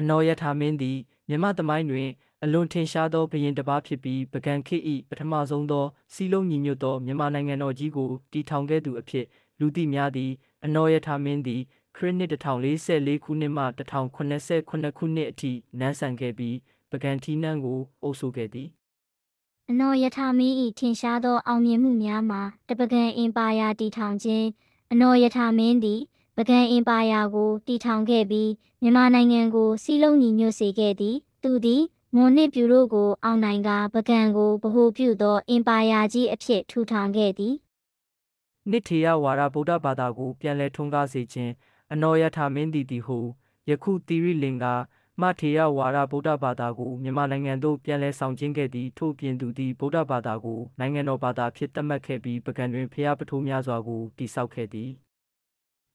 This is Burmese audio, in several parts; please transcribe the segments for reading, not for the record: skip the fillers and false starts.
နောယထာမင်းသည်မြမသမိုင်းတွင်အလွန်ထင်ရှားသောဘုရင်တစ်ပါးဖြစ်ပြီးပုဂံခေတ်၏ပထမဆုံးသောစည်းလုံးညီညွတ်သောမြန်မာနိုင်ငံတော်ကြီးကိုတည်ထောင်ခဲ့သူအဖြစ်လူသိများသည်အနောယထာမင်းသည်ခရစ်နှစ်1044ခုနှစ်မှ1089ခုနှစ်အထိနန်းဆန်ခဲ့ပြီးပုဂံထီးနန်းကိုအုပ်စိုးခဲ့သည်အနော်ယထာမင်း၏ထင်ရှားသောအောင်မြင်မှုများမှာတပကံအင်ပါယာတည်ထောင်ခြင်းအနော်ယထာမင်းသည်ပုဂံအင်ပါယာကိုတည်ထောင်ခဲ့ပြီးမြန်မာနိုင်ငံကိုစည်းလုံးညီညွတ်စေခဲ့သည်သူသည်မွန်နှစ်ပြူတို့ကိုအောင်နိုင်ကပုဂံကိုဗဟိုပြုသောအင်ပါယာကြီးအဖြစ်ထူထောင်ခဲ့သည်နှစ်ထေရဝါဒဗုဒ္ဓဘာသာကိုပြန်လည်ထွန်းကားစေခြင်းအနောယထာမင်းသည်ဟုယခုသီရိလင်္ကာမထေရဝါဒဗုဒ္ဓဘာသာကိုမြန်မာနိုင်ငံသို့ပြန်လည်ဆောင်ကျင်းခဲ့သည်ထို့ပြင်သူသည်ဗုဒ္ဓဘာသာကိုနိုင်ငံတော်ဘာသာဖြစ်သတ်မှတ်ခဲ့ပြီးပုဂံတွင်ဖျားပထိုးများစွာကိုတည်ဆောက်ခဲ့သည်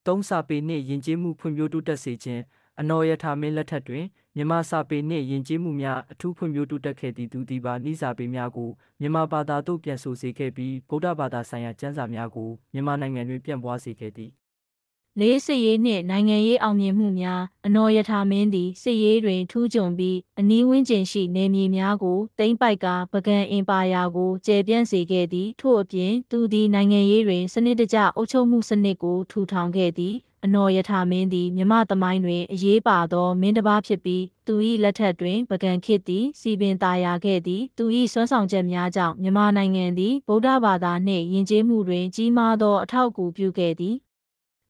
သုံးစာပေနှင့်ယဉ်ကျေးမှုဖွံ့ဖြိုးတိုးတက်စေခြင်းအနောယထာမင်းလက်ထက်တွင်မြန်မာစာပေနှင့်ယဉ်ကျေးမှုများအထူးဖွံ့ဖြိုးတိုးတက်ခဲ့သည်သူသည်ပါနိစာပေများကိုမြန်မာဘာသာသို့ပြန်ဆိုစေခဲ့ပြီးဗုဒ္ဓဘာသာဆိုင်ရာကျမ်းစာများကိုမြန်မာနိုင်ငံတွင်ပြန့်ပွားစေခဲ့သည်လေးစစ်ရေးနှင့်နိုင်ငံရေးအောင်မြင်မှုများအနော်ယထာမင်းသည်စစ်ရေးတွင်ထူးချွန်ပြီးအနီးဝန်းကျင်ရှိနယ်မြေများကိုသိမ်းပိုက်ကပုဂံအင်ပါယာကိုကျယ်ပြန့်စေခဲ့သည်ထို့အပြင်သူသည်နိုင်ငံရေးတွင်စနစ်တကျအုပ်ချုပ်မှုစနစ်ကိုထူထောင်ခဲ့သည်အနော်ယထာမင်းသည်မြမသမိုင်းတွင်အရေးပါသောမင်းတစ်ပါးဖြစ်ပြီးသူ၏လက်ထက်တွင်ပုဂံခေတ်သည်စီပင်သာယာခဲ့သည်သူ၏စွမ်းဆောင်ချက်များကြောင့်မြန်မာနိုင်ငံသည်ဗုဒ္ဓဘာသာနှင့်ယဉ်ကျေးမှုတွင်ကြီးမားသောအထောက်အကူပြုခဲ့သည်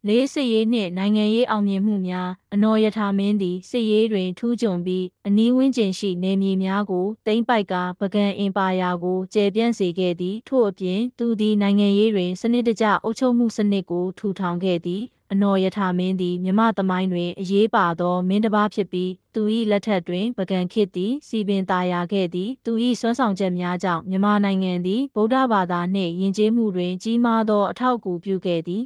လေးစစ်ရေးနှင့်နိုင်ငံရေးအောင်မြင်မှုများအနော်ယထာမင်းသည်စစ်ရေးတွင်ထူးချွန်ပြီးအနီးဝန်းကျင်ရှိနယ်မြေများကိုသိမ်းပိုက်ကပုဂံအင်ပါယာကိုကျယ်ပြန့်စေခဲ့သည်ထို့အပြင်သူသည်နိုင်ငံရေးတွင်စနစ်တကျအုပ်ချုပ်မှုစနစ်ကိုထူထောင်ခဲ့သည်အနော်ယထာမင်းသည်မြမသမိုင်းတွင်အရေးပါသောမင်းတစ်ပါးဖြစ်ပြီးသူ၏လက်ထက်တွင်ပုဂံခေတ်သည်စီပင်သာယာခဲ့သည်သူ၏စွမ်းဆောင်ချက်များကြောင့်မြန်မာနိုင်ငံသည်ဗုဒ္ဓဘာသာနှင့်ယဉ်ကျေးမှုတွင်ကြီးမားသောအထောက်အကူပြုခဲ့သည်